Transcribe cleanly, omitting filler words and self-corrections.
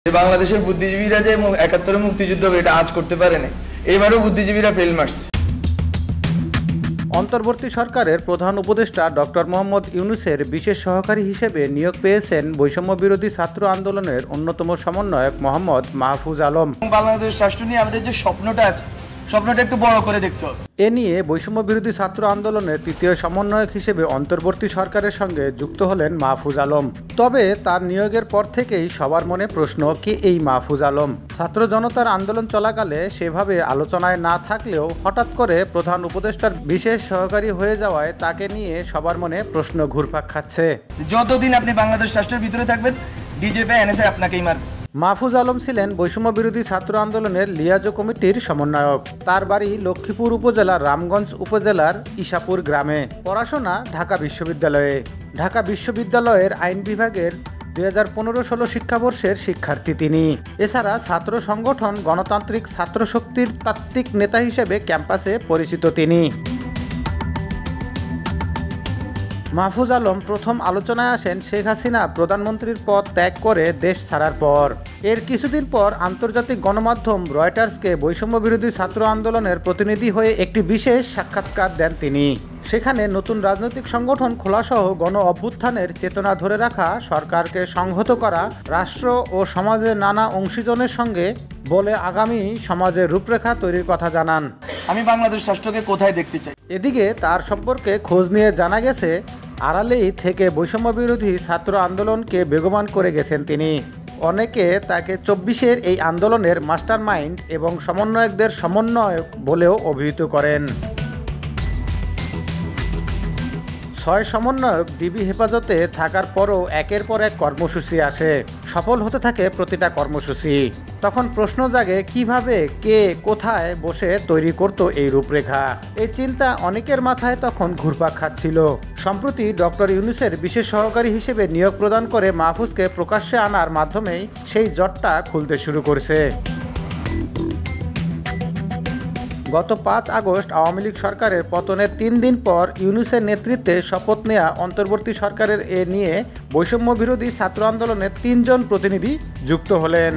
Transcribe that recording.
বাংলাদেশের বুদ্ধিজীবীরা যে ৭১ মুক্তিযুদ্ধ এটা আজ করতে পারে নাই, এবারও বুদ্ধিজীবীরা ফেল মারছে। অন্তর্বর্তী সরকারের প্রধান উপদেষ্টা ডক্টর মোহাম্মদ ইউনূসের বিশেষ সহকারী হিসেবে নিয়োগ পেয়েছেন বৈষম্য বিরোধী ছাত্র আন্দোলনের অন্যতম সমন্বয়ক মোহাম্মদ মাহফুজ আলম। বাংলাদেশ রাষ্ট্র নিয়ে আমাদের যে স্বপ্নটা আছে, স্বপ্নটা একটু বড় করে দেখতে হবে। এ নিয়ে বৈষম্য বিরোধী ছাত্র আন্দোলনের তৃতীয় সমন্বয়ক হিসেবে অন্তর্বর্তী সরকারের সঙ্গে যুক্ত হলেন মাহফুজ আলম। তবে তার নিয়োগের পর থেকেই সবার মনে প্রশ্ন, কে এই মাহফুজ আলম? ছাত্র জনতার আন্দোলন চলাকালে সেভাবে আলোচনায় না থাকলেও হঠাৎ করে প্রধান উপদেষ্টার বিশেষ সহকারী হয়ে যাওয়ায় তাকে নিয়ে সবার মনে প্রশ্ন ঘুরপাক খাচ্ছে। যতদিন আপনি বাংলাদেশ রাষ্ট্রের ভিতরে থাকবেন, ডিজেপি এনএসএ আপনাকেই মারবে। মাহফুজ আলম ছিলেন বৈষম্য বিরোধী ছাত্র আন্দোলনের লিয়াজো কমিটির সমন্বয়ক। তার বাড়ি লক্ষ্মীপুর উপজেলার রামগঞ্জ উপজেলার ইসাপুর গ্রামে। পড়াশোনা ঢাকা বিশ্ববিদ্যালয়ে। ঢাকা বিশ্ববিদ্যালয়ের আইন বিভাগের 2015-16 শিক্ষাবর্ষের শিক্ষার্থী তিনি। এছাড়া ছাত্র সংগঠন গণতান্ত্রিক ছাত্র শক্তির তাত্ত্বিক নেতা হিসেবে ক্যাম্পাসে পরিচিত তিনি। মাহফুজ আলম প্রথম আলোচনায় আসেন শেখ হাসিনা প্রধানমন্ত্রীর পদ ত্যাগ করে দেশ ছাড়ার পর। এর কিছুদিন পর আন্তর্জাতিক গণমাধ্যম রয়টার্সকে বৈষম্য বিরোধী ছাত্র আন্দোলনের প্রতিনিধি হয়ে একটি বিশেষ সাক্ষাৎকার দেন তিনি। সেখানে নতুন রাজনৈতিক সংগঠন খোলাসহ গণ অভ্যুত্থানের চেতনা ধরে রাখা, সরকারকে সংহত করা, রাষ্ট্র ও সমাজের নানা অংশীজনের সঙ্গে বলে আগামী সমাজের রূপরেখা তৈরির কথা জানান। আমি বাংলাদেশ রাষ্ট্রকে কোথায় দেখতে চাই। এদিকে তার সম্পর্কে খোঁজ নিয়ে জানা গেছে, আড়ালেই থেকে বৈষম্য বিরোধী ছাত্র আন্দোলনকে বেগবান করে গেছেন তিনি। অনেকে তাকে 24-এর এই আন্দোলনের মাস্টার মাইন্ড এবং সমন্বয়কদের সমন্বয়ক বলেও অভিহিত করেন। 6 সমন্বয়ক ডিবি হেফাজতে থাকার পরও একের পর এক কর্মসূচি আসে। সফল হতে থাকে প্রতিটা কর্মসূচি। তখন প্রশ্ন জাগে, কিভাবে, কে, কোথায় বসে তৈরি করত এই রূপরেখা? এই চিন্তা অনেকের মাথায় তখন ঘুরপাক খাচ্ছিল। সম্প্রতি ডক্টর ইউনূসের বিশেষ সহকারী হিসেবে নিয়োগ প্রদান করে মাহফুজকে প্রকাশ্যে আনার মাধ্যমেই সেই জটটা খুলতে শুরু করছে। গত 5 আগস্ট আওয়ামী লীগ সরকারের পতনের 3 দিন পর ইউনূসের নেতৃত্বে শপথ নেয়া অন্তর্বর্তী সরকারের এ নিয়ে বৈষম্য বিরোধী ছাত্র আন্দোলনের 3 জন প্রতিনিধি যুক্ত হলেন।